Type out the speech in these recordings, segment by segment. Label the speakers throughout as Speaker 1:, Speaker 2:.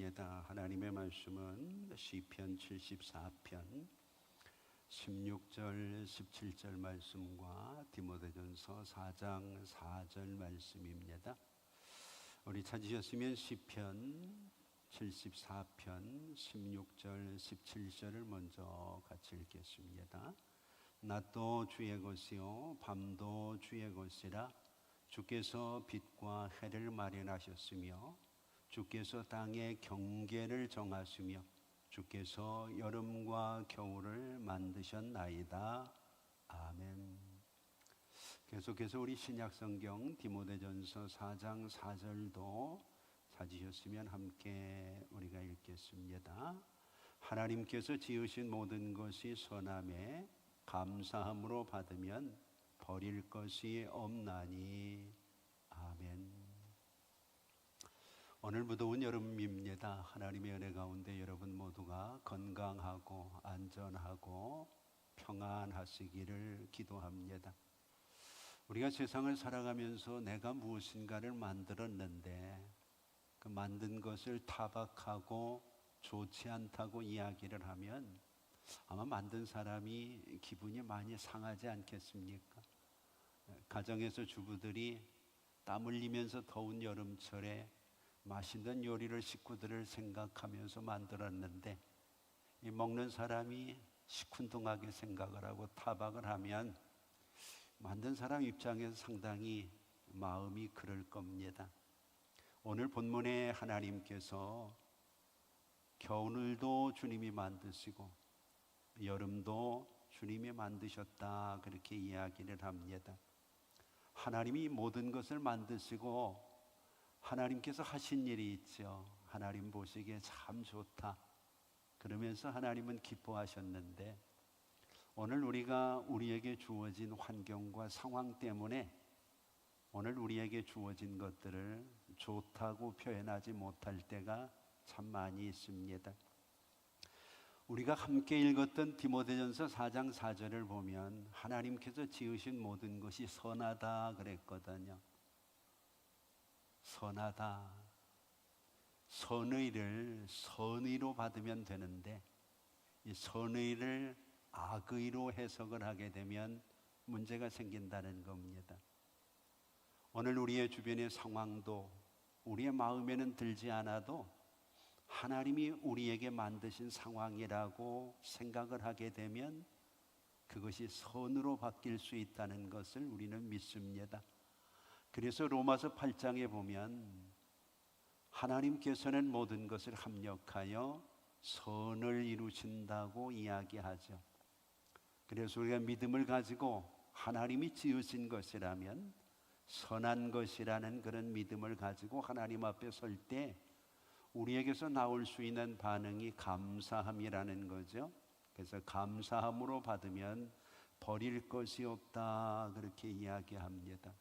Speaker 1: 읽겠습니다. 하나님의 말씀은 시편 74편 16절 17절 말씀과 디모데전서 4장 4절 말씀입니다. 우리 찾으셨으면 시편 74편 16절 17절을 먼저 같이 읽겠습니다. 낮도 주의 것이요 밤도 주의 것이라. 주께서 빛과 해를 마련하셨으며 주께서 땅의 경계를 정하시며 주께서 여름과 겨울을 만드셨나이다. 아멘. 계속해서 우리 신약성경 디모데전서 4장 4절도 찾으셨으면 함께 우리가 읽겠습니다. 하나님께서 지으신 모든 것이 선함에 감사함으로 받으면 버릴 것이 없나니. 아멘. 오늘 무더운 여름입니다. 하나님의 은혜 가운데 여러분 모두가 건강하고 안전하고 평안하시기를 기도합니다. 우리가 세상을 살아가면서 내가 무엇인가를 만들었는데 그 만든 것을 타박하고 좋지 않다고 이야기를 하면 아마 만든 사람이 기분이 많이 상하지 않겠습니까? 가정에서 주부들이 땀 흘리면서 더운 여름철에 맛있는 요리를 식구들을 생각하면서 만들었는데 이 먹는 사람이 시큰둥하게 생각을 하고 타박을 하면 만든 사람 입장에서 상당히 마음이 그럴 겁니다. 오늘 본문에 하나님께서 겨울도 주님이 만드시고 여름도 주님이 만드셨다 그렇게 이야기를 합니다. 하나님이 모든 것을 만드시고 하나님께서 하신 일이 있죠. 하나님 보시기에 참 좋다 그러면서 하나님은 기뻐하셨는데 오늘 우리에게 주어진 환경과 상황 때문에 오늘 우리에게 주어진 것들을 좋다고 표현하지 못할 때가 참 많이 있습니다. 우리가 함께 읽었던 디모데전서 4장 4절을 보면 하나님께서 지으신 모든 것이 선하다 그랬거든요. 선하다. 선의를 선의로 받으면 되는데 이 선의를 악의로 해석을 하게 되면 문제가 생긴다는 겁니다. 오늘 우리의 주변의 상황도 우리의 마음에는 들지 않아도 하나님이 우리에게 만드신 상황이라고 생각을 하게 되면 그것이 선으로 바뀔 수 있다는 것을 우리는 믿습니다. 그래서 로마서 8장에 보면 하나님께서는 모든 것을 합력하여 선을 이루신다고 이야기하죠. 그래서 우리가 믿음을 가지고 하나님이 지으신 것이라면 선한 것이라는 그런 믿음을 가지고 하나님 앞에 설 때 우리에게서 나올 수 있는 반응이 감사함이라는 거죠. 그래서 감사함으로 받으면 버릴 것이 없다 그렇게 이야기합니다.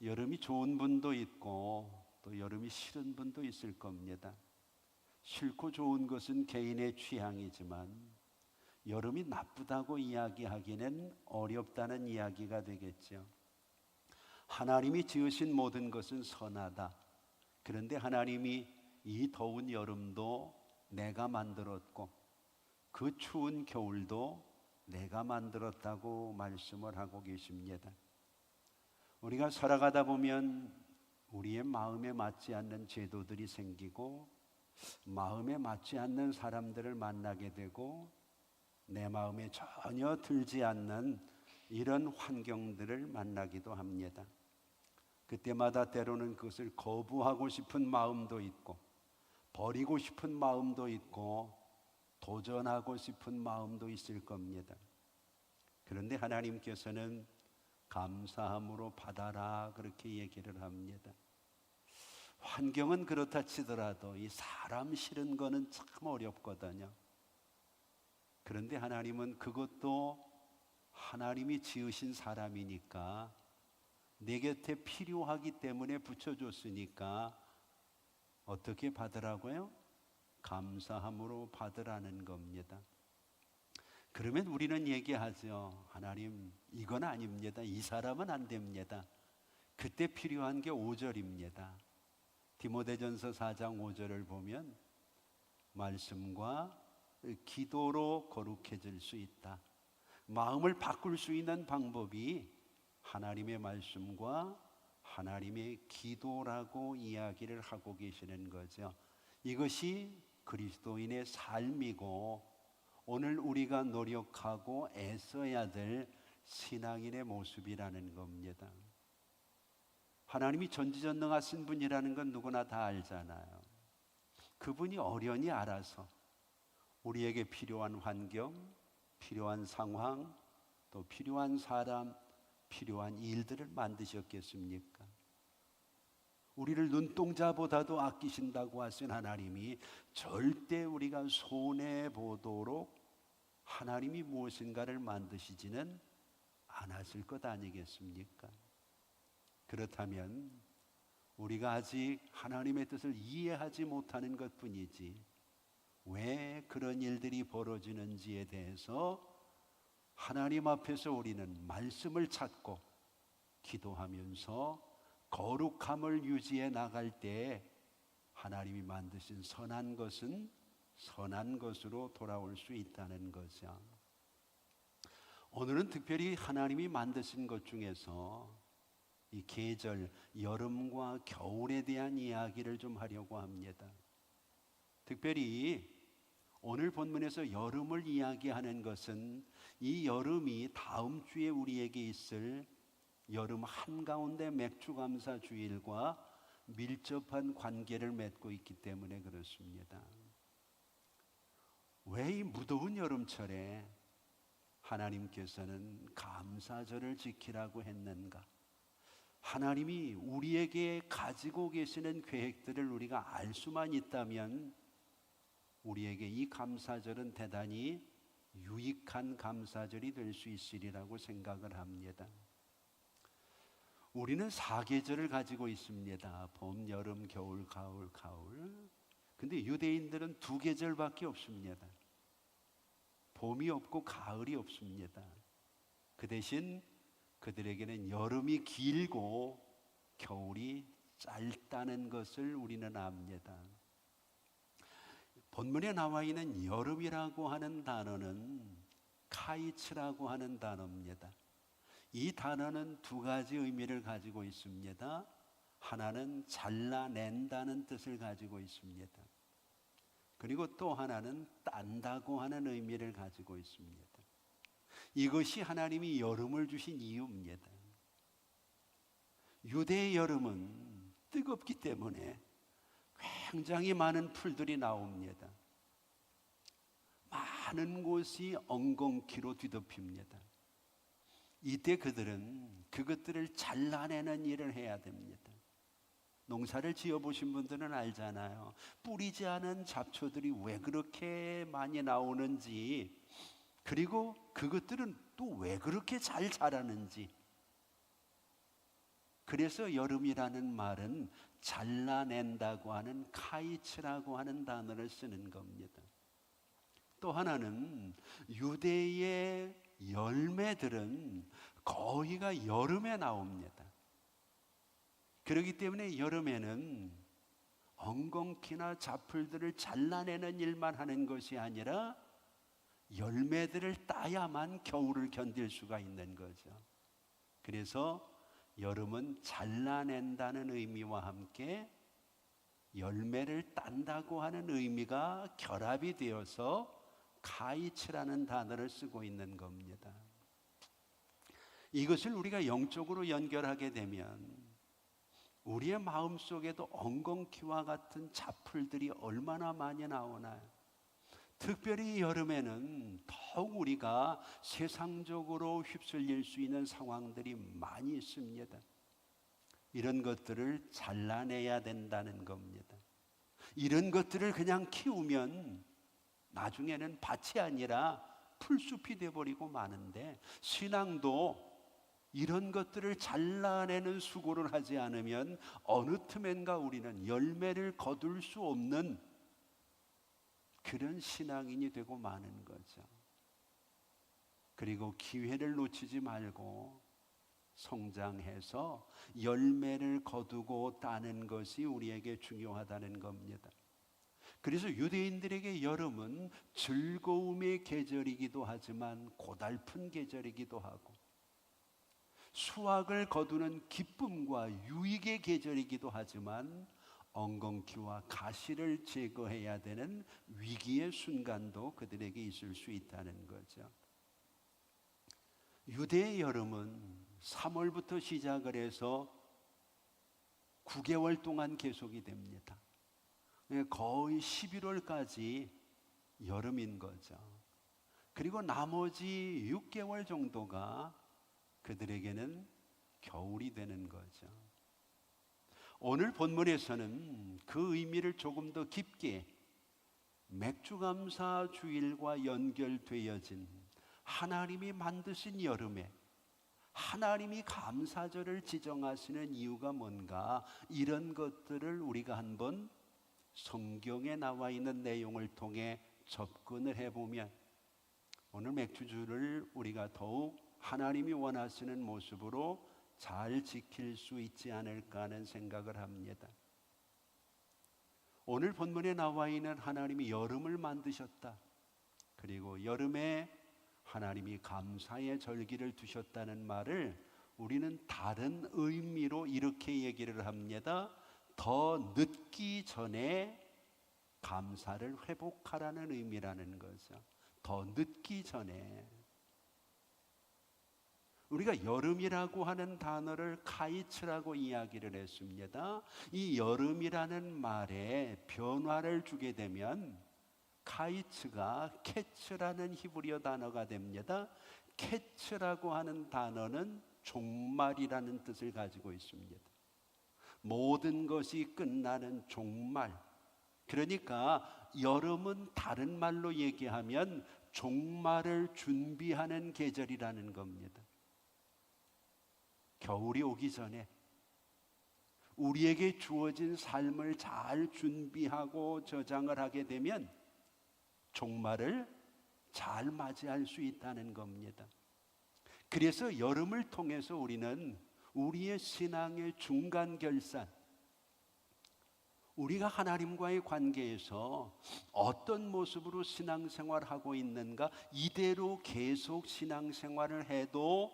Speaker 1: 여름이 좋은 분도 있고 또 여름이 싫은 분도 있을 겁니다. 싫고 좋은 것은 개인의 취향이지만 여름이 나쁘다고 이야기하기는 어렵다는 이야기가 되겠죠. 하나님이 지으신 모든 것은 선하다. 그런데 하나님이 이 더운 여름도 내가 만들었고 그 추운 겨울도 내가 만들었다고 말씀을 하고 계십니다. 우리가 살아가다 보면 우리의 마음에 맞지 않는 제도들이 생기고 마음에 맞지 않는 사람들을 만나게 되고 내 마음에 전혀 들지 않는 이런 환경들을 만나기도 합니다. 그때마다 때로는 그것을 거부하고 싶은 마음도 있고 버리고 싶은 마음도 있고 도전하고 싶은 마음도 있을 겁니다. 그런데 하나님께서는 감사함으로 받아라 그렇게 얘기를 합니다. 환경은 그렇다 치더라도 이 사람 싫은 거는 참 어렵거든요. 그런데 하나님은 그것도 하나님이 지으신 사람이니까 내 곁에 필요하기 때문에 붙여줬으니까 어떻게 받으라고요? 감사함으로 받으라는 겁니다. 그러면 우리는 얘기하죠. 하나님 이건 아닙니다. 이 사람은 안 됩니다. 그때 필요한 게 5절입니다. 디모데전서 4장 5절을 보면 말씀과 기도로 거룩해질 수 있다. 마음을 바꿀 수 있는 방법이 하나님의 말씀과 하나님의 기도라고 이야기를 하고 계시는 거죠. 이것이 그리스도인의 삶이고 오늘 우리가 노력하고 애써야 될 신앙인의 모습이라는 겁니다. 하나님이 전지전능하신 분이라는 건 누구나 다 알잖아요. 그분이 어련히 알아서 우리에게 필요한 환경, 필요한 상황, 또 필요한 사람, 필요한 일들을 만드셨겠습니까? 우리를 눈동자보다도 아끼신다고 하신 하나님이 절대 우리가 손해보도록 하나님이 무엇인가를 만드시지는 않았을 것 아니겠습니까? 그렇다면 우리가 아직 하나님의 뜻을 이해하지 못하는 것뿐이지 왜 그런 일들이 벌어지는지에 대해서 하나님 앞에서 우리는 말씀을 찾고 기도하면서 거룩함을 유지해 나갈 때 하나님이 만드신 선한 것은 선한 것으로 돌아올 수 있다는 거죠. 오늘은 특별히 하나님이 만드신 것 중에서 이 계절, 여름과 겨울에 대한 이야기를 좀 하려고 합니다. 특별히 오늘 본문에서 여름을 이야기하는 것은 이 여름이 다음 주에 우리에게 있을 여름 한가운데 맥주감사 주일과 밀접한 관계를 맺고 있기 때문에 그렇습니다. 왜 이 무더운 여름철에 하나님께서는 감사절을 지키라고 했는가? 하나님이 우리에게 가지고 계시는 계획들을 우리가 알 수만 있다면 우리에게 이 감사절은 대단히 유익한 감사절이 될 수 있으리라고 생각을 합니다. 우리는 4계절을 가지고 있습니다. 봄, 여름, 겨울, 가을, 가을. 근데 유대인들은 2계절밖에 없습니다. 봄이 없고 가을이 없습니다. 그 대신 그들에게는 여름이 길고 겨울이 짧다는 것을 우리는 압니다. 본문에 나와 있는 여름이라고 하는 단어는 카이츠라고 하는 단어입니다. 이 단어는 2가지 의미를 가지고 있습니다. 하나는 잘라낸다는 뜻을 가지고 있습니다. 그리고 또 하나는 딴다고 하는 의미를 가지고 있습니다. 이것이 하나님이 여름을 주신 이유입니다. 유대의 여름은 뜨겁기 때문에 굉장히 많은 풀들이 나옵니다. 많은 곳이 엉겅퀴로 뒤덮입니다. 이때 그들은 그것들을 잘라내는 일을 해야 됩니다. 농사를 지어보신 분들은 알잖아요. 뿌리지 않은 잡초들이 왜 그렇게 많이 나오는지, 그리고 그것들은 또 왜 그렇게 잘 자라는지. 그래서 여름이라는 말은 잘라낸다고 하는 카이츠라고 하는 단어를 쓰는 겁니다. 또 하나는 유대의 열매들은 거의가 여름에 나옵니다. 그렇기 때문에 여름에는 엉겅퀴나 잡풀들을 잘라내는 일만 하는 것이 아니라 열매들을 따야만 겨울을 견딜 수가 있는 거죠. 그래서 여름은 잘라낸다는 의미와 함께 열매를 딴다고 하는 의미가 결합이 되어서 카이츠라는 단어를 쓰고 있는 겁니다. 이것을 우리가 영적으로 연결하게 되면 우리의 마음속에도 엉겅퀴와 같은 잡풀들이 얼마나 많이 나오나요? 특별히 여름에는 더욱 우리가 세상적으로 휩쓸릴 수 있는 상황들이 많이 있습니다. 이런 것들을 잘라내야 된다는 겁니다. 이런 것들을 그냥 키우면 나중에는 밭이 아니라 풀숲이 되어버리고 마는데, 신앙도 이런 것들을 잘라내는 수고를 하지 않으면 어느 틈엔가 우리는 열매를 거둘 수 없는 그런 신앙인이 되고 마는 거죠. 그리고 기회를 놓치지 말고 성장해서 열매를 거두고 따는 것이 우리에게 중요하다는 겁니다. 그래서 유대인들에게 여름은 즐거움의 계절이기도 하지만 고달픈 계절이기도 하고, 수확을 거두는 기쁨과 유익의 계절이기도 하지만 엉겅퀴와 가시를 제거해야 되는 위기의 순간도 그들에게 있을 수 있다는 거죠. 유대의 여름은 3월부터 시작을 해서 9개월 동안 계속이 됩니다. 거의 11월까지 여름인 거죠. 그리고 나머지 6개월 정도가 그들에게는 겨울이 되는 거죠. 오늘 본문에서는 그 의미를 조금 더 깊게 맥주감사 주일과 연결되어진 하나님이 만드신 여름에 하나님이 감사절을 지정하시는 이유가 뭔가, 이런 것들을 우리가 한번 성경에 나와 있는 내용을 통해 접근을 해보면 오늘 맥주주를 우리가 더욱 하나님이 원하시는 모습으로 잘 지킬 수 있지 않을까 하는 생각을 합니다. 오늘 본문에 나와 있는 하나님이 여름을 만드셨다, 그리고 여름에 하나님이 감사의 절기를 두셨다는 말을 우리는 다른 의미로 이렇게 얘기를 합니다. 더 늦기 전에 감사를 회복하라는 의미라는 거죠. 더 늦기 전에. 우리가 여름이라고 하는 단어를 카이츠라고 이야기를 했습니다. 이 여름이라는 말에 변화를 주게 되면 카이츠가 캐츠라는 히브리어 단어가 됩니다. 캐츠라고 하는 단어는 종말이라는 뜻을 가지고 있습니다. 모든 것이 끝나는 종말. 그러니까 여름은 다른 말로 얘기하면 종말을 준비하는 계절이라는 겁니다. 겨울이 오기 전에 우리에게 주어진 삶을 잘 준비하고 저장을 하게 되면 종말을 잘 맞이할 수 있다는 겁니다. 그래서 여름을 통해서 우리는 우리의 신앙의 중간 결산, 우리가 하나님과의 관계에서 어떤 모습으로 신앙생활을 하고 있는가, 이대로 계속 신앙생활을 해도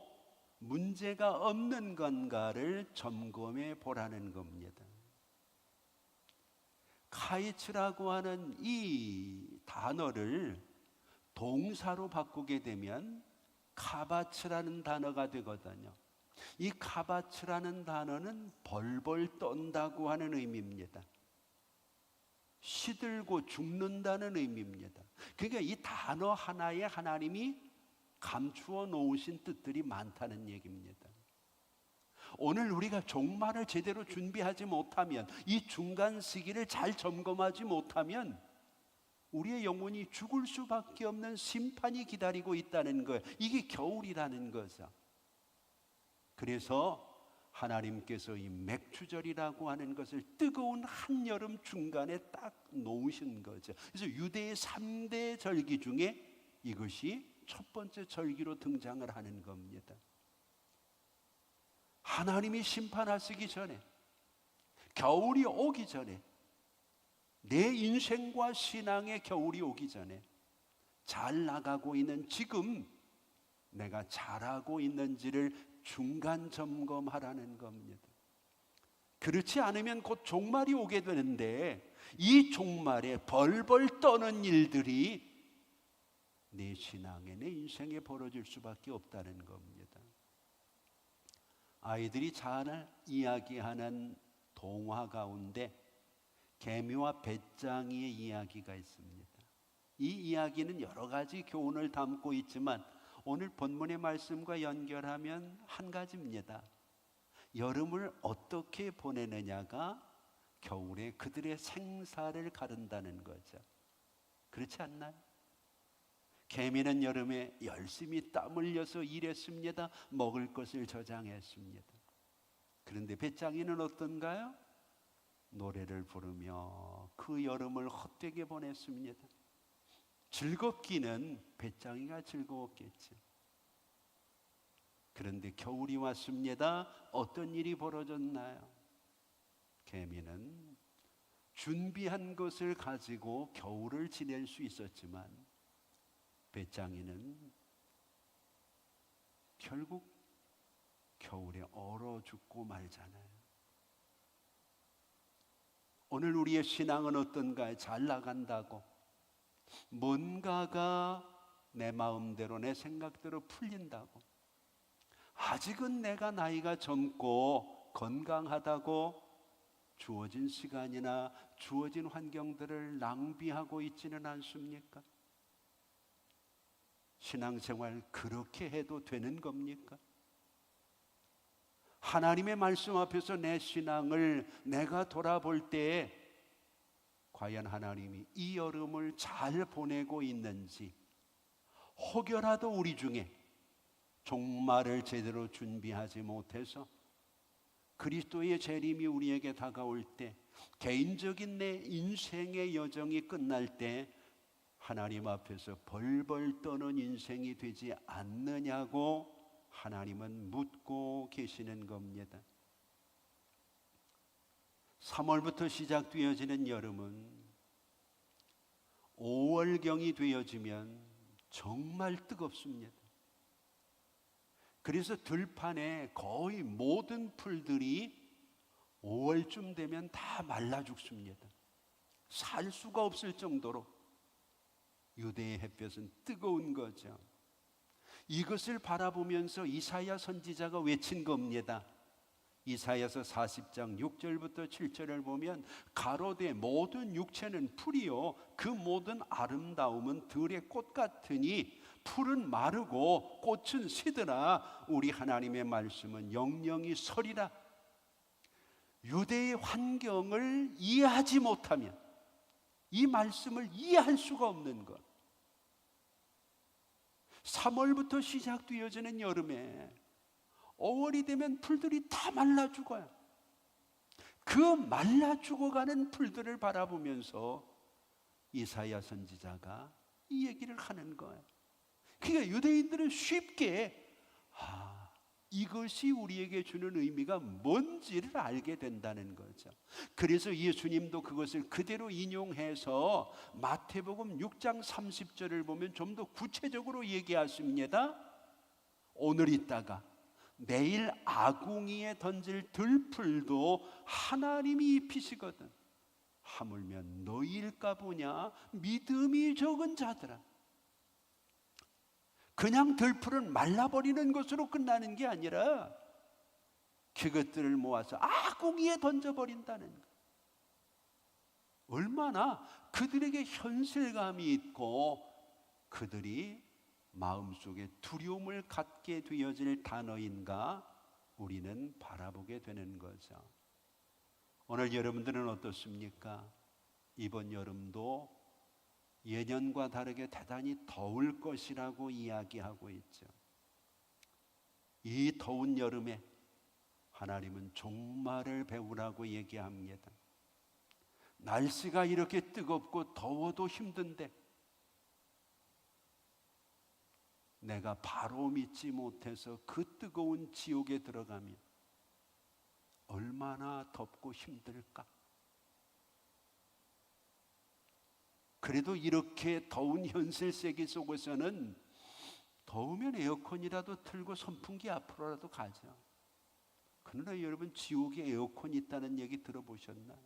Speaker 1: 문제가 없는 건가를 점검해 보라는 겁니다. 카이츠라고 하는 이 단어를 동사로 바꾸게 되면 카바츠라는 단어가 되거든요. 이 카바츠라는 단어는 벌벌 떤다고 하는 의미입니다. 시들고 죽는다는 의미입니다. 그러니까 이 단어 하나에 하나님이 감추어 놓으신 뜻들이 많다는 얘기입니다. 오늘 우리가 종말을 제대로 준비하지 못하면, 이 중간 시기를 잘 점검하지 못하면 우리의 영혼이 죽을 수밖에 없는 심판이 기다리고 있다는 거예요. 이게 겨울이라는 거죠. 그래서 하나님께서 이 맥주절이라고 하는 것을 뜨거운 한여름 중간에 딱 놓으신 거죠. 그래서 유대의 3대 절기 중에 이것이 첫 번째 절기로 등장을 하는 겁니다. 하나님이 심판하시기 전에, 겨울이 오기 전에, 내 인생과 신앙의 겨울이 오기 전에, 잘 나가고 있는 지금 내가 잘하고 있는지를 중간 점검하라는 겁니다. 그렇지 않으면 곧 종말이 오게 되는데, 이 종말에 벌벌 떠는 일들이 내 신앙에, 내 인생에 벌어질 수밖에 없다는 겁니다. 아이들이 잘 이야기하는 동화 가운데 개미와 배짱이의 이야기가 있습니다. 이 이야기는 여러 가지 교훈을 담고 있지만 오늘 본문의 말씀과 연결하면 한 가지입니다. 여름을 어떻게 보내느냐가 겨울에 그들의 생사를 가른다는 거죠. 그렇지 않나요? 개미는 여름에 열심히 땀 흘려서 일했습니다. 먹을 것을 저장했습니다. 그런데 배짱이는 어떤가요? 노래를 부르며 그 여름을 헛되게 보냈습니다. 즐겁기는 배짱이가 즐거웠겠죠. 그런데 겨울이 왔습니다. 어떤 일이 벌어졌나요? 개미는 준비한 것을 가지고 겨울을 지낼 수 있었지만 배짱이는 결국 겨울에 얼어 죽고 말잖아요. 오늘 우리의 신앙은 어떤가요? 잘 나간다고 뭔가가 내 마음대로 내 생각대로 풀린다고, 아직은 내가 나이가 젊고 건강하다고 주어진 시간이나 주어진 환경들을 낭비하고 있지는 않습니까? 신앙생활 그렇게 해도 되는 겁니까? 하나님의 말씀 앞에서 내 신앙을 내가 돌아볼 때 과연 하나님이 이 여름을 잘 보내고 있는지, 혹여라도 우리 중에 종말을 제대로 준비하지 못해서 그리스도의 재림이 우리에게 다가올 때, 개인적인 내 인생의 여정이 끝날 때 하나님 앞에서 벌벌 떠는 인생이 되지 않느냐고 하나님은 묻고 계시는 겁니다. 3월부터 시작되어지는 여름은 5월경이 되어지면 정말 뜨겁습니다. 그래서 들판에 거의 모든 풀들이 5월쯤 되면 다 말라 죽습니다. 살 수가 없을 정도로 유대의 햇볕은 뜨거운 거죠. 이것을 바라보면서 이사야 선지자가 외친 겁니다. 이사야서 40장 6절부터 7절을 보면 가로되 모든 육체는 풀이요 그 모든 아름다움은 들의 꽃 같으니 풀은 마르고 꽃은 시드나 우리 하나님의 말씀은 영영이 서리라. 유대의 환경을 이해하지 못하면 이 말씀을 이해할 수가 없는 것. 3월부터 시작되어지는 여름에 5월이 되면 풀들이 다 말라 죽어요. 그 말라 죽어가는 풀들을 바라보면서 이사야 선지자가 이 얘기를 하는 거예요. 그러니까 유대인들은 쉽게 이것이 우리에게 주는 의미가 뭔지를 알게 된다는 거죠. 그래서 예수님도 그것을 그대로 인용해서 마태복음 6장 30절을 보면 좀 더 구체적으로 얘기하십니다. 오늘 있다가 내일 아궁이에 던질 들풀도 하나님이 입히시거든. 하물며 너희일까 보냐 믿음이 적은 자들아. 그냥 들풀은 말라버리는 것으로 끝나는 게 아니라 그것들을 모아서 아궁이에 던져버린다는 것. 얼마나 그들에게 현실감이 있고 그들이 마음속에 두려움을 갖게 되어질 단어인가 우리는 바라보게 되는 거죠. 오늘 여러분들은 어떻습니까? 이번 여름도 예년과 다르게 대단히 더울 것이라고 이야기하고 있죠. 이 더운 여름에 하나님은 종말을 배우라고 얘기합니다. 날씨가 이렇게 뜨겁고 더워도 힘든데 내가 바로 믿지 못해서 그 뜨거운 지옥에 들어가면 얼마나 덥고 힘들까? 그래도 이렇게 더운 현실 세계 속에서는 더우면 에어컨이라도 틀고 선풍기 앞으로라도 가죠. 그러나 여러분 지옥에 에어컨이 있다는 얘기 들어보셨나요?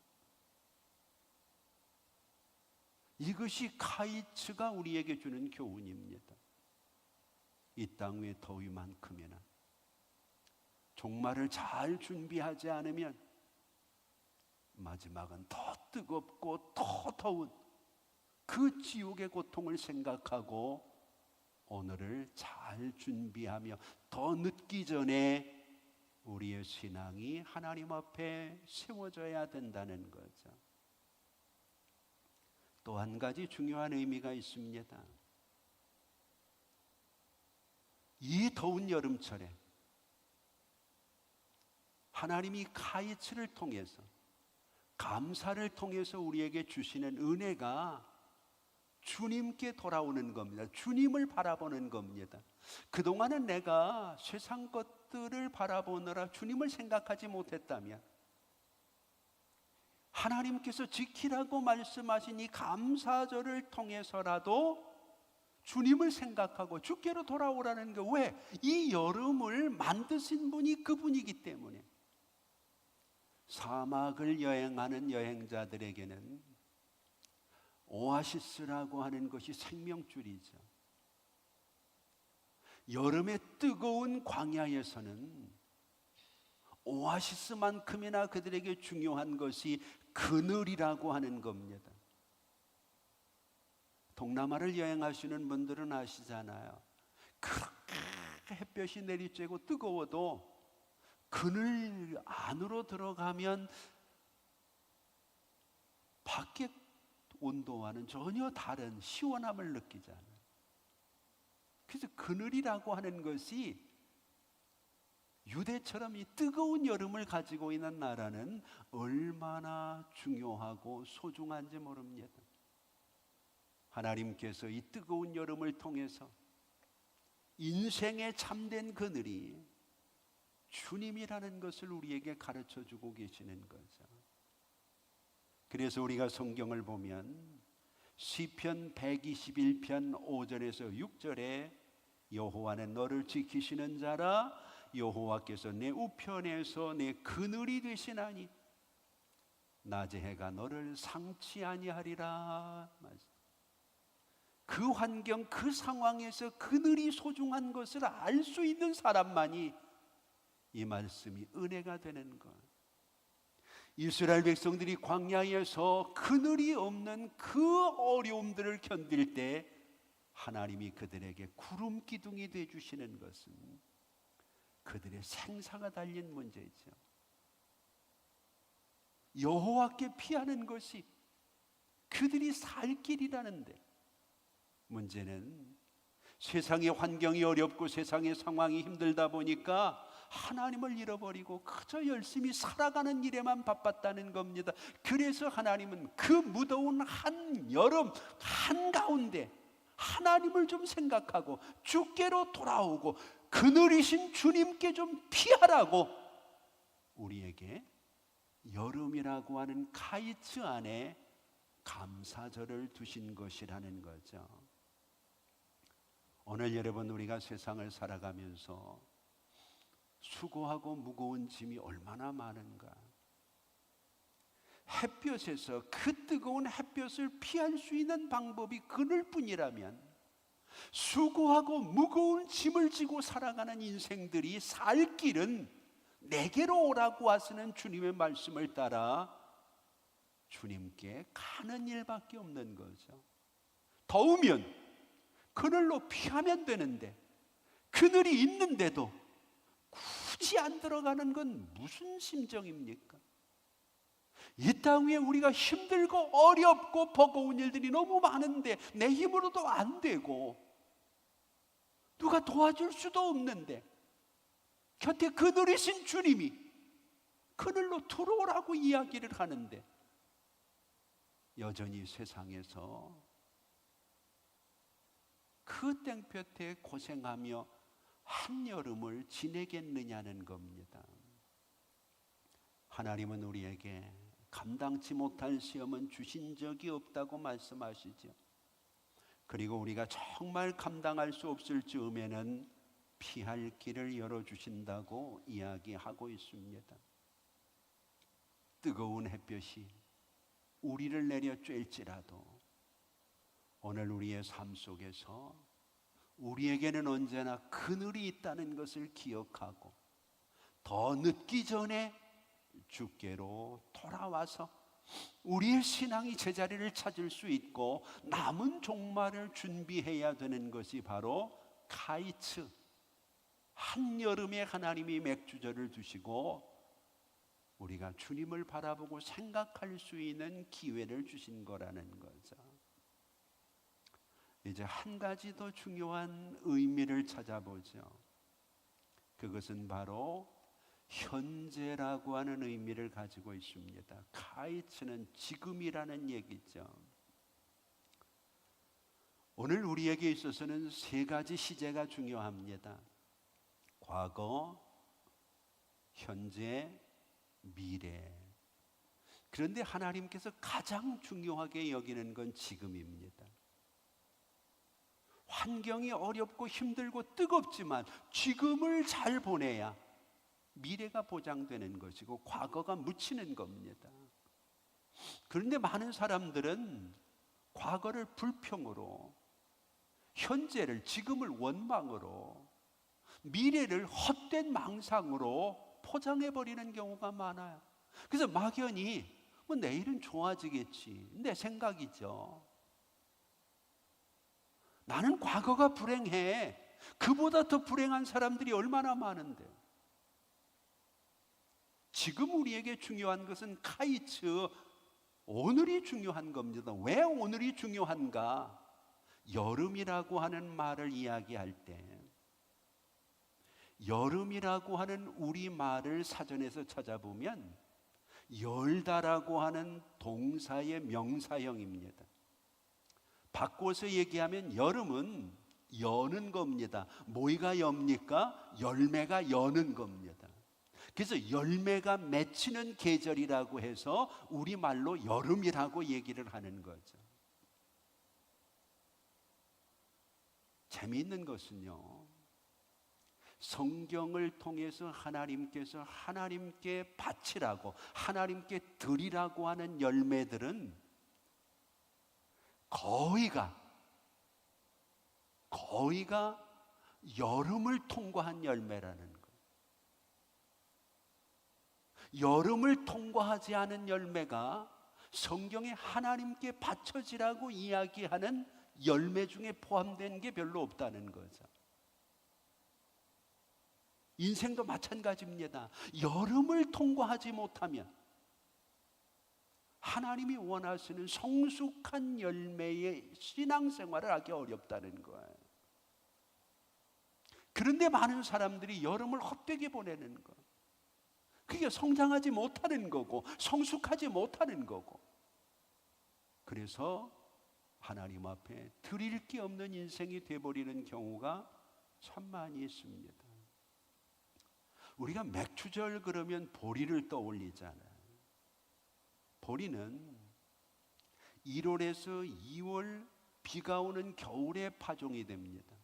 Speaker 1: 이것이 카이츠가 우리에게 주는 교훈입니다. 이 땅 위의 더위만큼이나 종말을 잘 준비하지 않으면 마지막은 더 뜨겁고 더 더운 그 지옥의 고통을 생각하고 오늘을 잘 준비하며 더 늦기 전에 우리의 신앙이 하나님 앞에 세워져야 된다는 거죠. 또 한 가지 중요한 의미가 있습니다. 이 더운 여름철에 하나님이 카이츠를 통해서 감사를 통해서 우리에게 주시는 은혜가 주님께 돌아오는 겁니다. 주님을 바라보는 겁니다. 그동안은 내가 세상 것들을 바라보느라 주님을 생각하지 못했다면, 하나님께서 지키라고 말씀하신 이 감사절을 통해서라도 주님을 생각하고 주께로 돌아오라는 게, 왜? 이 여름을 만드신 분이 그분이기 때문에. 사막을 여행하는 여행자들에게는 오아시스라고 하는 것이 생명줄이죠. 여름의 뜨거운 광야에서는 오아시스만큼이나 그들에게 중요한 것이 그늘이라고 하는 겁니다. 동남아를 여행하시는 분들은 아시잖아요. 그렇게 햇볕이 내리쬐고 뜨거워도 그늘 안으로 들어가면 밖의 온도와는 전혀 다른 시원함을 느끼잖아요. 그래서 그늘이라고 하는 것이 유대처럼 이 뜨거운 여름을 가지고 있는 나라는 얼마나 중요하고 소중한지 모릅니다. 하나님께서 이 뜨거운 여름을 통해서 인생의 참된 그늘이 주님이라는 것을 우리에게 가르쳐 주고 계시는 거죠. 그래서 우리가 성경을 보면 시편 121편 5절에서 6절에 여호와는 너를 지키시는 자라, 여호와께서 내 우편에서 내 그늘이 되시나니 낮의 해가 너를 상치 아니하리라. 그 환경, 그 상황에서 그늘이 소중한 것을 알 수 있는 사람만이 이 말씀이 은혜가 되는 것. 이스라엘 백성들이 광야에서 그늘이 없는 그 어려움들을 견딜 때 하나님이 그들에게 구름 기둥이 되어 주시는 것은 그들의 생사가 달린 문제이죠. 여호와께 피하는 것이 그들이 살 길이라는데, 문제는 세상의 환경이 어렵고 세상의 상황이 힘들다 보니까 하나님을 잃어버리고 그저 열심히 살아가는 일에만 바빴다는 겁니다. 그래서 하나님은 그 무더운 한 여름 한가운데 하나님을 좀 생각하고 주께로 돌아오고 그늘이신 주님께 좀 피하라고 우리에게 여름이라고 하는 카이츠 안에 감사절을 두신 것이라는 거죠. 오늘 여러분, 우리가 세상을 살아가면서 수고하고 무거운 짐이 얼마나 많은가. 햇볕에서, 그 뜨거운 햇볕을 피할 수 있는 방법이 그늘뿐이라면 수고하고 무거운 짐을 지고 살아가는 인생들이 살 길은 내게로 오라고 하시는 주님의 말씀을 따라 주님께 가는 일밖에 없는 거죠. 더우면 그늘로 피하면 되는데 그늘이 있는데도 굳이 안 들어가는 건 무슨 심정입니까? 이 땅 위에 우리가 힘들고 어렵고 버거운 일들이 너무 많은데 내 힘으로도 안 되고 누가 도와줄 수도 없는데 곁에 그늘이신 주님이 그늘로 들어오라고 이야기를 하는데 여전히 세상에서 그 땡볕에 고생하며 한여름을 지내겠느냐는 겁니다. 하나님은 우리에게 감당치 못할 시험은 주신 적이 없다고 말씀하시죠. 그리고 우리가 정말 감당할 수 없을 즈음에는 피할 길을 열어주신다고 이야기하고 있습니다. 뜨거운 햇볕이 우리를 내려 쬐일지라도 오늘 우리의 삶 속에서 우리에게는 언제나 그늘이 있다는 것을 기억하고 더 늦기 전에 주께로 돌아와서 우리의 신앙이 제자리를 찾을 수 있고 남은 종말을 준비해야 되는 것이 바로 카이츠, 한여름에 하나님이 맥주절을 두시고 우리가 주님을 바라보고 생각할 수 있는 기회를 주신 거라는 거죠. 이제 한 가지 더 중요한 의미를 찾아보죠. 그것은 바로 현재라고 하는 의미를 가지고 있습니다. 카이츠는 지금이라는 얘기죠. 오늘 우리에게 있어서는 세 가지 시제가 중요합니다. 과거, 현재, 미래. 그런데 하나님께서 가장 중요하게 여기는 건 지금입니다. 환경이 어렵고 힘들고 뜨겁지만 지금을 잘 보내야 미래가 보장되는 것이고 과거가 묻히는 겁니다. 그런데 많은 사람들은 과거를 불평으로, 현재를, 지금을 원망으로, 미래를 헛된 망상으로 포장해버리는 경우가 많아요. 그래서 막연히 뭐 내일은 좋아지겠지, 내 생각이죠. 나는 과거가 불행해. 그보다 더 불행한 사람들이 얼마나 많은데. 지금 우리에게 중요한 것은 카이츠, 오늘이 중요한 겁니다. 왜 오늘이 중요한가? 여름이라고 하는 말을 이야기할 때 여름이라고 하는 우리말을 사전에서 찾아보면 열다라고 하는 동사의 명사형입니다. 바꿔서 얘기하면 여름은 여는 겁니다. 뭐가 엽니까? 열매가 여는 겁니다. 그래서 열매가 맺히는 계절이라고 해서 우리말로 여름이라고 얘기를 하는 거죠. 재미있는 것은요, 성경을 통해서 하나님께서 하나님께 바치라고, 하나님께 드리라고 하는 열매들은 거의가 여름을 통과한 열매라는 거예요. 여름을 통과하지 않은 열매가 성경에 하나님께 바쳐지라고 이야기하는 열매 중에 포함된 게 별로 없다는 거죠. 인생도 마찬가지입니다. 여름을 통과하지 못하면 하나님이 원하시는 성숙한 열매의 신앙생활을 하기 어렵다는 거예요. 그런데 많은 사람들이 여름을 헛되게 보내는 거예요. 그게 성장하지 못하는 거고 성숙하지 못하는 거고, 그래서 하나님 앞에 드릴 게 없는 인생이 되어버리는 경우가 참 많이 있습니다. 우리가 맥추절 그러면 보리를 떠올리잖아요. 보리는 1월에서 2월 비가 오는 겨울에 파종이 됩니다.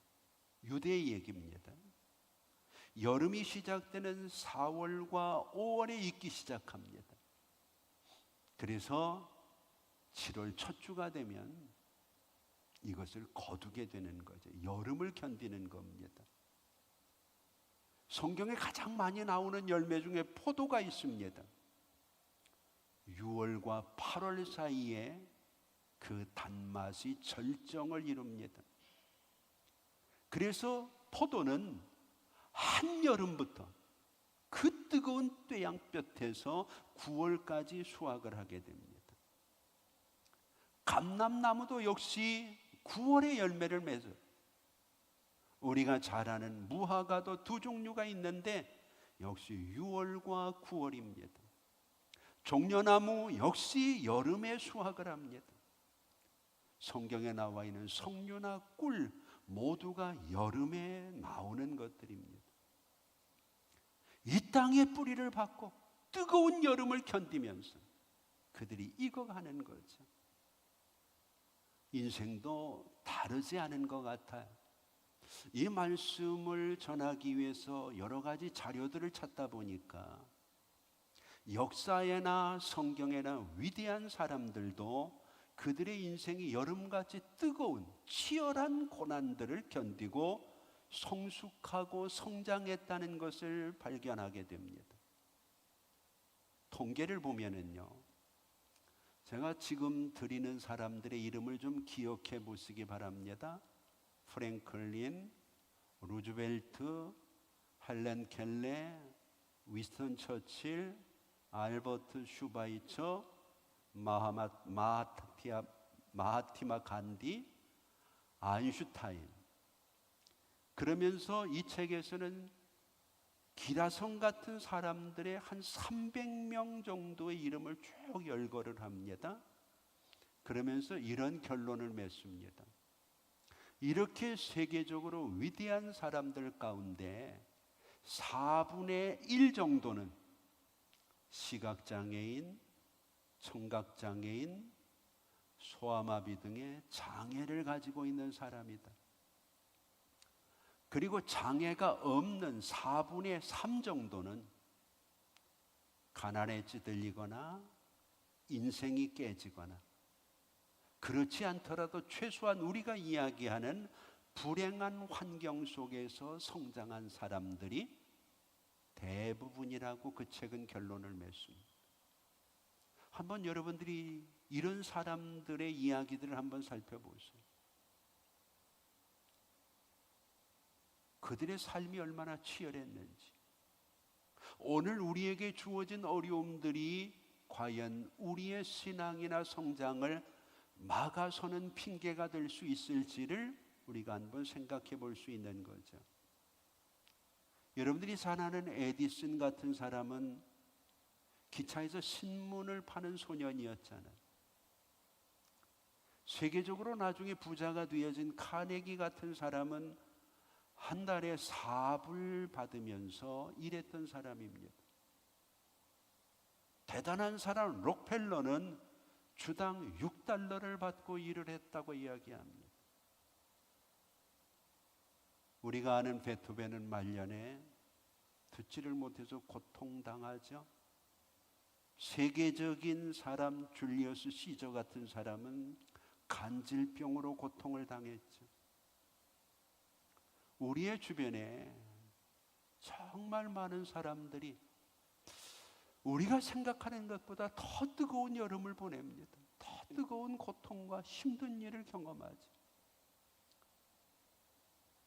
Speaker 1: 유대의 얘기입니다. 여름이 시작되는 4월과 5월에 익기 시작합니다. 그래서 7월 첫 주가 되면 이것을 거두게 되는 거죠. 여름을 견디는 겁니다. 성경에 가장 많이 나오는 열매 중에 포도가 있습니다. 6월과 8월 사이에 그 단맛이 절정을 이룹니다. 그래서 포도는 한여름부터 그 뜨거운 뙤양볕에서 9월까지 수확을 하게 됩니다. 감람나무도 역시 9월에 열매를 맺어요. 우리가 잘 아는 무화과도 두 종류가 있는데 역시 6월과 9월입니다. 종려나무 역시 여름에 수확을 합니다. 성경에 나와 있는 석류나 꿀 모두가 여름에 나오는 것들입니다. 이 땅의 뿌리를 받고 뜨거운 여름을 견디면서 그들이 익어가는 거죠. 인생도 다르지 않은 것 같아요. 이 말씀을 전하기 위해서 여러 가지 자료들을 찾다 보니까 역사에나 성경에나 위대한 사람들도 그들의 인생이 여름같이 뜨거운 치열한 고난들을 견디고 성숙하고 성장했다는 것을 발견하게 됩니다. 통계를 보면은요, 제가 지금 드리는 사람들의 이름을 좀 기억해 보시기 바랍니다. 프랭클린, 루즈벨트, 헬렌 켈레, 위스턴 처칠, 알버트 슈바이처, 마하티마 간디, 아인슈타인. 그러면서 이 책에서는 기라성 같은 사람들의 한 300명 정도의 이름을 쭉 열거를 합니다. 그러면서 이런 결론을 맺습니다. 이렇게 세계적으로 위대한 사람들 가운데 4분의 1 정도는 시각장애인, 청각장애인, 소아마비 등의 장애를 가지고 있는 사람이다. 그리고 장애가 없는 4분의 3 정도는 가난에 찌들리거나 인생이 깨지거나, 그렇지 않더라도 최소한 우리가 이야기하는 불행한 환경 속에서 성장한 사람들이 대부분이라고 그 책은 결론을 맺습니다. 한번 여러분들이 이런 사람들의 이야기들을 한번 살펴보세요. 그들의 삶이 얼마나 치열했는지, 오늘 우리에게 주어진 어려움들이 과연 우리의 신앙이나 성장을 막아서는 핑계가 될 수 있을지를 우리가 한번 생각해 볼 수 있는 거죠. 여러분들이 잘 아는 에디슨 같은 사람은 기차에서 신문을 파는 소년이었잖아요. 세계적으로 나중에 부자가 되어진 카네기 같은 사람은 한 달에 4불 받으면서 일했던 사람입니다. 대단한 사람 록펠러는 주당 6달러를 받고 일을 했다고 이야기합니다. 우리가 아는 베토벤은 말년에 듣지를 못해서 고통당하죠. 세계적인 사람 줄리어스 시저 같은 사람은 간질병으로 고통을 당했죠. 우리의 주변에 정말 많은 사람들이 우리가 생각하는 것보다 더 뜨거운 여름을 보냅니다. 더 뜨거운 고통과 힘든 일을 경험하지.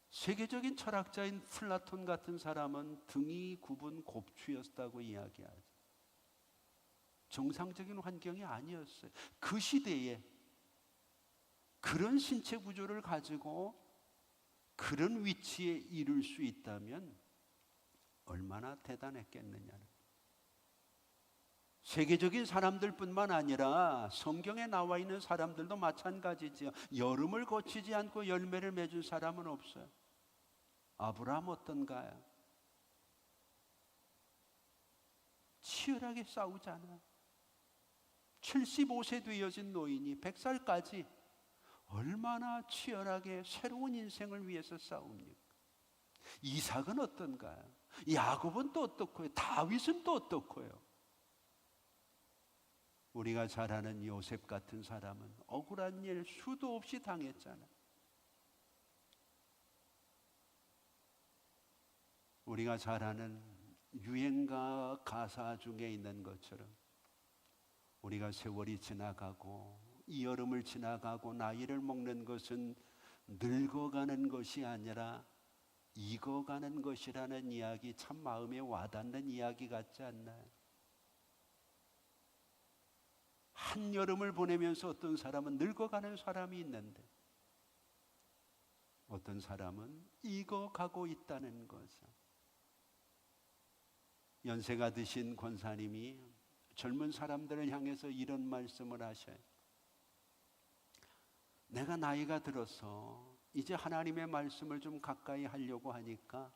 Speaker 1: 세계적인 철학자인 플라톤 같은 사람은 등이 굽은 곱추였다고 이야기하죠. 정상적인 환경이 아니었어요. 그 시대에 그런 신체 구조를 가지고 그런 위치에 이룰 수 있다면 얼마나 대단했겠느냐는. 세계적인 사람들뿐만 아니라 성경에 나와 있는 사람들도 마찬가지지요. 여름을 거치지 않고 열매를 맺은 사람은 없어요. 아브라함 어떤가요? 치열하게 싸우잖아요. 75세 되어진 노인이 100살까지 얼마나 치열하게 새로운 인생을 위해서 싸웁니까? 이삭은 어떤가요? 야곱은 또 어떻고요? 다윗은 또 어떻고요? 우리가 잘 아는 요셉 같은 사람은 억울한 일 수도 없이 당했잖아요. 우리가 잘 아는 유행가 가사 중에 있는 것처럼 우리가 세월이 지나가고 이 여름을 지나가고 나이를 먹는 것은 늙어가는 것이 아니라 익어가는 것이라는 이야기, 참 마음에 와닿는 이야기 같지 않나요? 한여름을 보내면서 어떤 사람은 늙어가는 사람이 있는데 어떤 사람은 익어가고 있다는 거죠. 연세가 드신 권사님이 젊은 사람들을 향해서 이런 말씀을 하셔요. 내가 나이가 들어서 이제 하나님의 말씀을 좀 가까이 하려고 하니까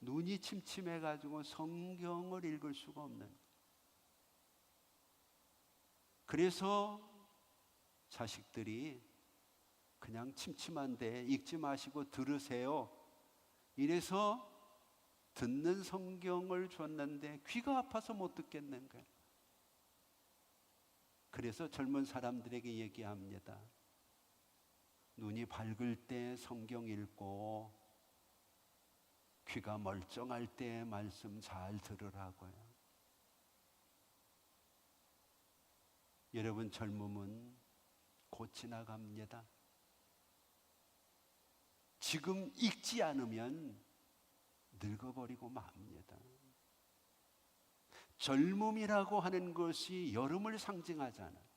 Speaker 1: 눈이 침침해가지고 성경을 읽을 수가 없는. 그래서 자식들이 그냥 침침한데 읽지 마시고 들으세요. 이래서 듣는 성경을 줬는데 귀가 아파서 못 듣겠는 거예요. 그래서 젊은 사람들에게 얘기합니다. 눈이 밝을 때 성경 읽고 귀가 멀쩡할 때 말씀 잘 들으라고요. 여러분, 젊음은 곧 지나갑니다. 지금 읽지 않으면 늙어버리고 맙니다. 젊음이라고 하는 것이 여름을 상징하잖아요.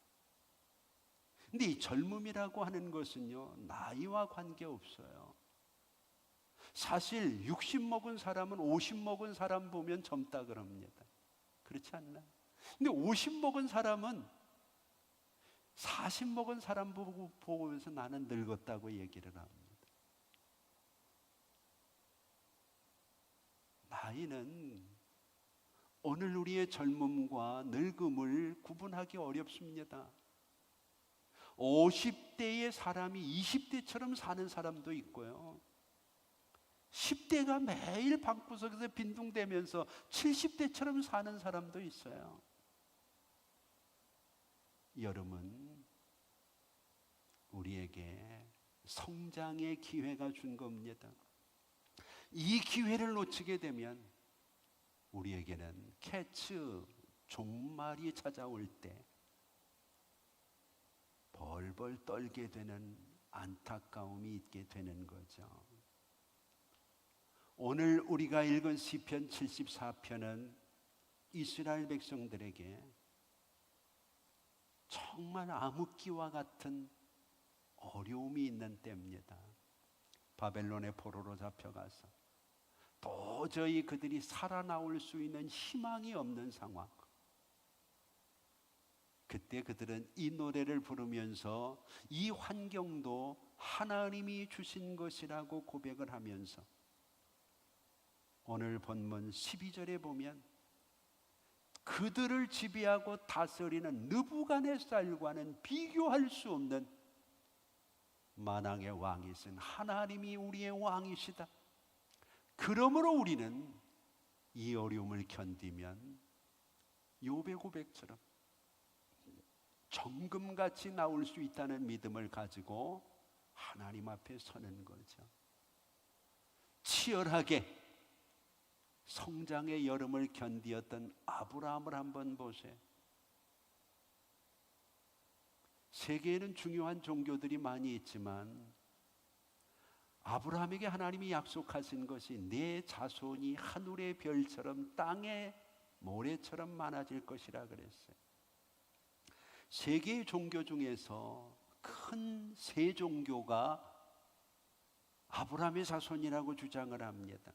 Speaker 1: 근데 이 젊음이라고 하는 것은요, 나이와 관계없어요. 사실 60 먹은 사람은 50 먹은 사람 보면 젊다 그럽니다. 그렇지 않나요? 근데 50 먹은 사람은 40 먹은 사람 보면서 나는 늙었다고 얘기를 합니다. 나이는 오늘 우리의 젊음과 늙음을 구분하기 어렵습니다. 50대의 사람이 20대처럼 사는 사람도 있고요. 10대가 매일 방구석에서 빈둥대면서 70대처럼 사는 사람도 있어요. 여름은 우리에게 성장의 기회가 준 겁니다. 이 기회를 놓치게 되면 우리에게는 캐츠 종말이 찾아올 때 벌벌 떨게 되는 안타까움이 있게 되는 거죠. 오늘 우리가 읽은 시편 74편은 이스라엘 백성들에게 정말 암흑기와 같은 어려움이 있는 때입니다. 바벨론의 포로로 잡혀가서 도저히 그들이 살아나올 수 있는 희망이 없는 상황. 그때 그들은 이 노래를 부르면서 이 환경도 하나님이 주신 것이라고 고백을 하면서 오늘 본문 12절에 보면 그들을 지배하고 다스리는 느부갓네살과는 비교할 수 없는 만왕의 왕이신 하나님이 우리의 왕이시다. 그러므로 우리는 이 어려움을 견디면 욥의 고백처럼 정금같이 나올 수 있다는 믿음을 가지고 하나님 앞에 서는 거죠. 치열하게 성장의 여름을 견디었던 아브라함을 한번 보세요. 세계에는 중요한 종교들이 많이 있지만 아브라함에게 하나님이 약속하신 것이 내 자손이 하늘의 별처럼 땅의 모래처럼 많아질 것이라 그랬어요. 세계의 종교 중에서 큰 세 종교가 아브라함의 자손이라고 주장을 합니다.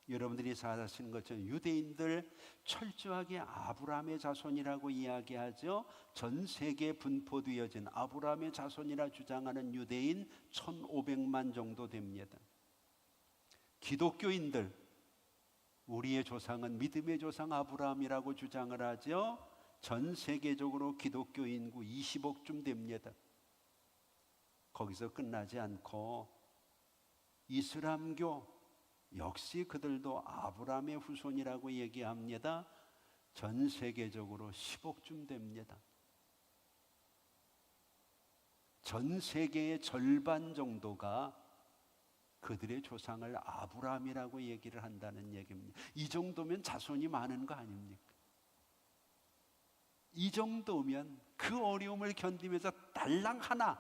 Speaker 1: 여러분들이 잘 아시는 것처럼 유대인들 철저하게 아브라함의 자손이라고 이야기하죠. 전 세계에 분포되어진 아브라함의 자손이라 주장하는 유대인 1500만 정도 됩니다. 기독교인들 우리의 조상은 믿음의 조상 아브라함이라고 주장을 하죠. 전 세계적으로 기독교 인구 20억쯤 됩니다. 거기서 끝나지 않고 이슬람교 역시 그들도 아브라함의 후손이라고 얘기합니다. 전 세계적으로 10억쯤 됩니다. 전 세계의 절반 정도가 그들의 조상을 아브라함이라고 얘기를 한다는 얘기입니다. 이 정도면 자손이 많은 거 아닙니까? 이 정도면 그 어려움을 견디면서 달랑 하나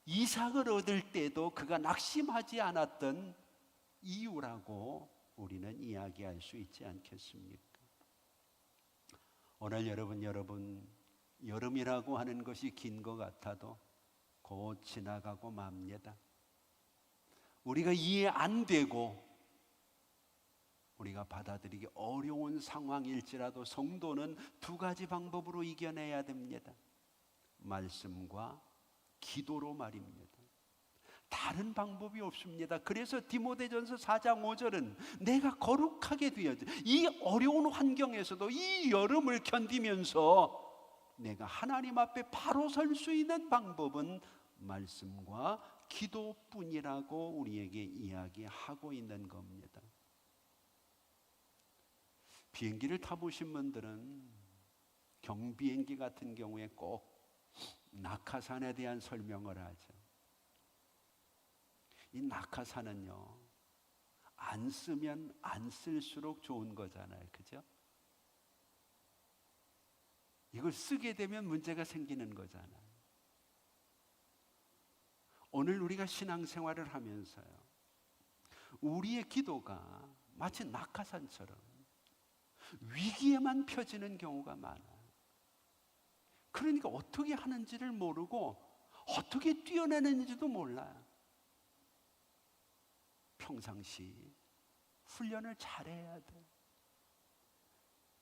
Speaker 1: 이삭을 얻을 때도 그가 낙심하지 않았던 이유라고 우리는 이야기할 수 있지 않겠습니까? 오늘 여러분 여름이라고 하는 것이 긴 것 같아도 곧 지나가고 맙니다. 우리가 이해 안 되고 우리가 받아들이기 어려운 상황일지라도 성도는 두 가지 방법으로 이겨내야 됩니다. 말씀과 기도로 말입니다. 다른 방법이 없습니다. 그래서 디모데전서 4장 5절은 내가 거룩하게 되어져 이 어려운 환경에서도 이 여름을 견디면서 내가 하나님 앞에 바로 설 수 있는 방법은 말씀과 기도뿐이라고 우리에게 이야기하고 있는 겁니다. 비행기를 타보신 분들은 경비행기 같은 경우에 꼭 낙하산에 대한 설명을 하죠. 이 낙하산은요, 안 쓰면 안 쓸수록 좋은 거잖아요. 그죠? 이걸 쓰게 되면 문제가 생기는 거잖아요. 오늘 우리가 신앙생활을 하면서요, 우리의 기도가 마치 낙하산처럼 위기에만 펴지는 경우가 많아요. 그러니까 어떻게 하는지를 모르고 어떻게 뛰어내는지도 몰라요. 평상시 훈련을 잘해야 돼.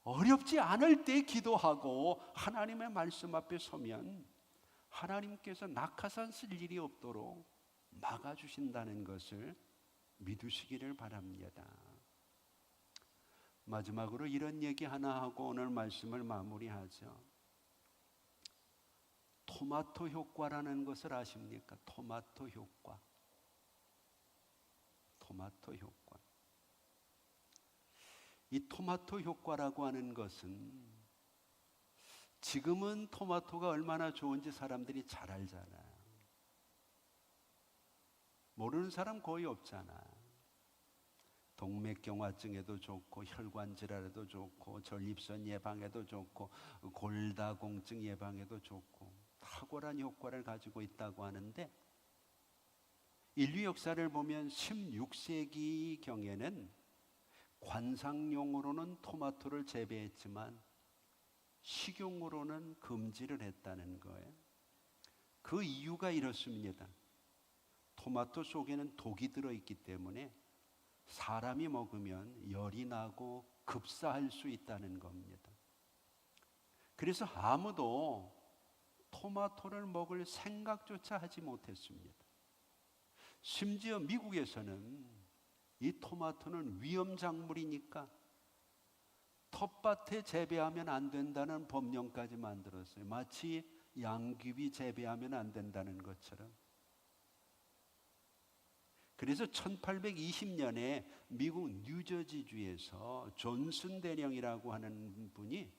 Speaker 1: 어렵지 않을 때 기도하고 하나님의 말씀 앞에 서면 하나님께서 낙하산 쓸 일이 없도록 막아주신다는 것을 믿으시기를 바랍니다. 마지막으로 이런 얘기 하나 하고 오늘 말씀을 마무리하죠. 토마토 효과라는 것을 아십니까? 토마토 효과. 토마토 효과. 이 토마토 효과라고 하는 것은 지금은 토마토가 얼마나 좋은지 사람들이 잘 알잖아요. 모르는 사람 거의 없잖아. 동맥경화증에도 좋고 혈관질환에도 좋고 전립선 예방에도 좋고 골다공증 예방에도 좋고 탁월한 효과를 가지고 있다고 하는데, 인류 역사를 보면 16세기 경에는 관상용으로는 토마토를 재배했지만 식용으로는 금지를 했다는 거예요. 그 이유가 이렇습니다. 토마토 속에는 독이 들어있기 때문에 사람이 먹으면 열이 나고 급사할 수 있다는 겁니다. 그래서 아무도 토마토를 먹을 생각조차 하지 못했습니다. 심지어 미국에서는 이 토마토는 위험작물이니까 텃밭에 재배하면 안 된다는 법령까지 만들었어요. 마치 양귀비 재배하면 안 된다는 것처럼. 그래서 1820년에 미국 뉴저지주에서 존슨 대령이라고 하는 분이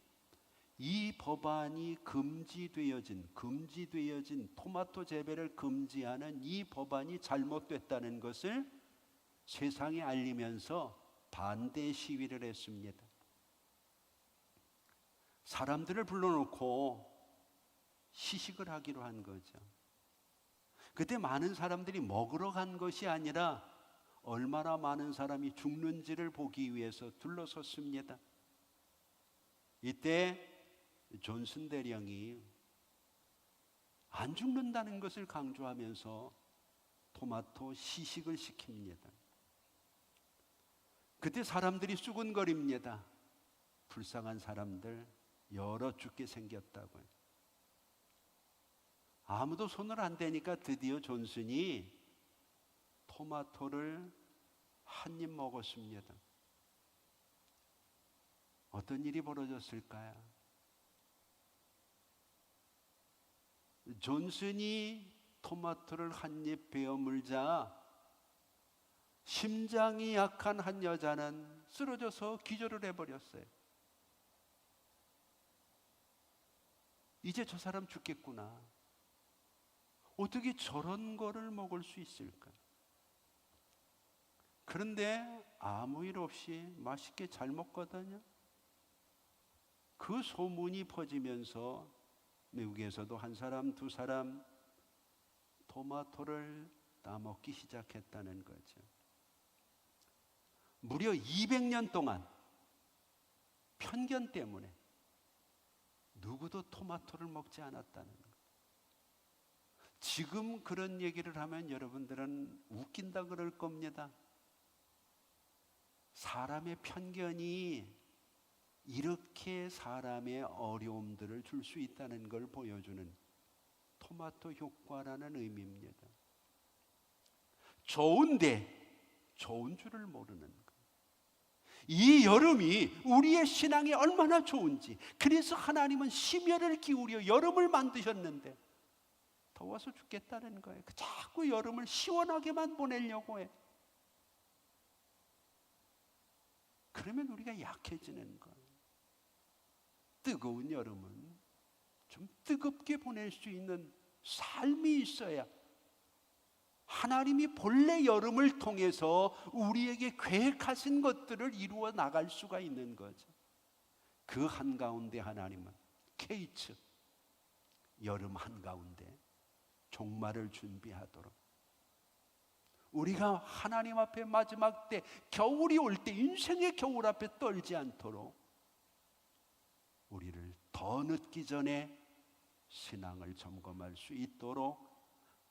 Speaker 1: 이 법안이 금지되어진 토마토 재배를 금지하는 이 법안이 잘못됐다는 것을 세상에 알리면서 반대 시위를 했습니다. 사람들을 불러놓고 시식을 하기로 한 거죠. 그때 많은 사람들이 먹으러 간 것이 아니라 얼마나 많은 사람이 죽는지를 보기 위해서 둘러섰습니다. 이때 존슨 대령이 안 죽는다는 것을 강조하면서 토마토 시식을 시킵니다. 그때 사람들이 수군거립니다. 불쌍한 사람들, 여러 죽게 생겼다고요. 아무도 손을 안 대니까 드디어 존슨이 토마토를 한 입 먹었습니다. 어떤 일이 벌어졌을까요? 존슨이 토마토를 한 입 베어 물자 심장이 약한 한 여자는 쓰러져서 기절을 해버렸어요. 이제 저 사람 죽겠구나. 어떻게 저런 거를 먹을 수 있을까? 그런데 아무 일 없이 맛있게 잘 먹거든요. 그 소문이 퍼지면서 미국에서도 한 사람, 두 사람 토마토를 따먹기 시작했다는 거죠. 무려 200년 동안 편견 때문에 누구도 토마토를 먹지 않았다는 거예요. 지금 그런 얘기를 하면 여러분들은 웃긴다 그럴 겁니다. 사람의 편견이 이렇게 사람의 어려움들을 줄 수 있다는 걸 보여주는 토마토 효과라는 의미입니다. 좋은데 좋은 줄을 모르는 것. 이 여름이 우리의 신앙이 얼마나 좋은지, 그래서 하나님은 심혈을 기울여 여름을 만드셨는데 더워서 죽겠다는 거예요. 자꾸 여름을 시원하게만 보내려고 해. 그러면 우리가 약해지는 거예요. 뜨거운 여름은 좀 뜨겁게 보낼 수 있는 삶이 있어야 하나님이 본래 여름을 통해서 우리에게 계획하신 것들을 이루어 나갈 수가 있는 거죠. 그 한가운데 하나님은 케이츠, 여름 한가운데 종말을 준비하도록, 우리가 하나님 앞에 마지막 때 겨울이 올 때 인생의 겨울 앞에 떨지 않도록 우리를 더 늦기 전에 신앙을 점검할 수 있도록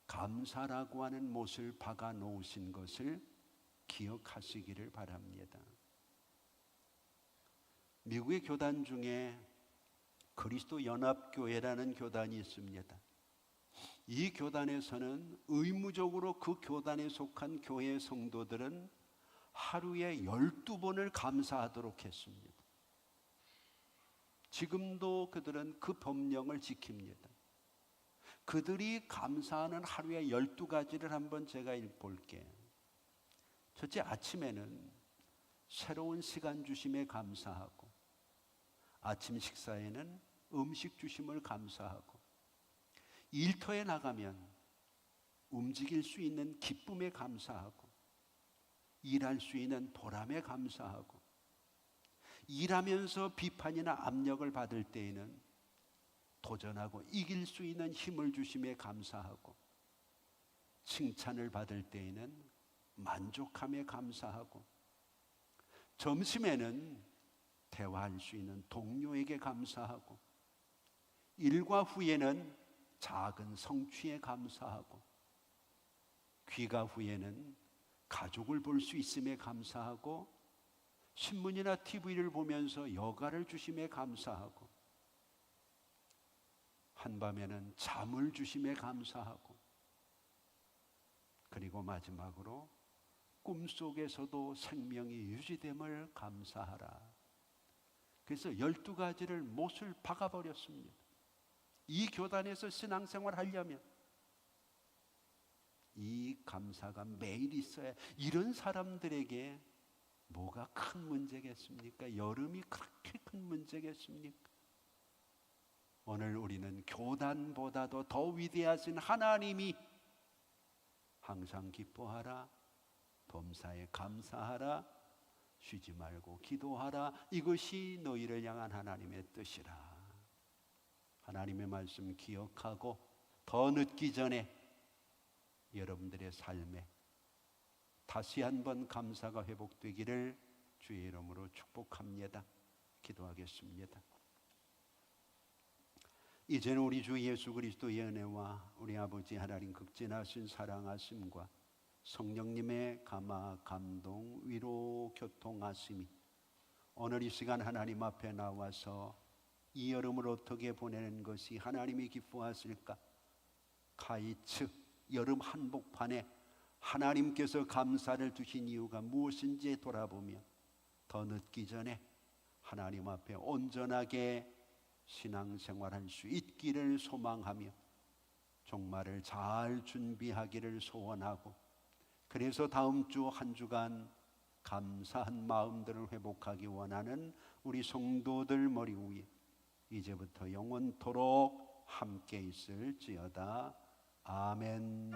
Speaker 1: 감사라고 하는 못을 박아 놓으신 것을 기억하시기를 바랍니다. 미국의 교단 중에 그리스도 연합교회라는 교단이 있습니다. 이 교단에서는 의무적으로 그 교단에 속한 교회 성도들은 하루에 12번을 감사하도록 했습니다. 지금도 그들은 그 법령을 지킵니다. 그들이 감사하는 하루에 12가지를 한번 제가 읽어볼게요. 첫째, 아침에는 새로운 시간 주심에 감사하고, 아침 식사에는 음식 주심을 감사하고, 일터에 나가면 움직일 수 있는 기쁨에 감사하고, 일할 수 있는 보람에 감사하고, 일하면서 비판이나 압력을 받을 때에는 도전하고 이길 수 있는 힘을 주심에 감사하고, 칭찬을 받을 때에는 만족함에 감사하고, 점심에는 대화할 수 있는 동료에게 감사하고, 일과 후에는 작은 성취에 감사하고, 귀가 후에는 가족을 볼 수 있음에 감사하고, 신문이나 TV를 보면서 여가를 주심에 감사하고, 한밤에는 잠을 주심에 감사하고, 그리고 마지막으로 꿈속에서도 생명이 유지됨을 감사하라. 그래서 12가지를 못을 박아버렸습니다. 이 교단에서 신앙생활 하려면 이 감사가 매일 있어야. 이런 사람들에게 뭐가 큰 문제겠습니까? 여름이 그렇게 큰 문제겠습니까? 오늘 우리는 교단보다도 더 위대하신 하나님이 항상 기뻐하라, 범사에 감사하라, 쉬지 말고 기도하라, 이것이 너희를 향한 하나님의 뜻이라. 하나님의 말씀 기억하고 더 늦기 전에 여러분들의 삶에 다시 한번 감사가 회복되기를 주의 이름으로 축복합니다. 기도하겠습니다. 이제는 우리 주 예수 그리스도의 은혜와 우리 아버지 하나님 극진하신 사랑하심과 성령님의 감화, 감동, 위로, 교통하심이 오늘 이 시간 하나님 앞에 나와서 이 여름을 어떻게 보내는 것이 하나님이 기뻐하실까? 카이츠 여름 한복판에 하나님께서 감사를 주신 이유가 무엇인지 돌아보며 더 늦기 전에 하나님 앞에 온전하게 신앙생활할 수 있기를 소망하며 종말을 잘 준비하기를 소원하고, 그래서 다음 주 한 주간 감사한 마음들을 회복하기 원하는 우리 성도들 머리 위에 이제부터 영원토록 함께 있을지어다. 아멘.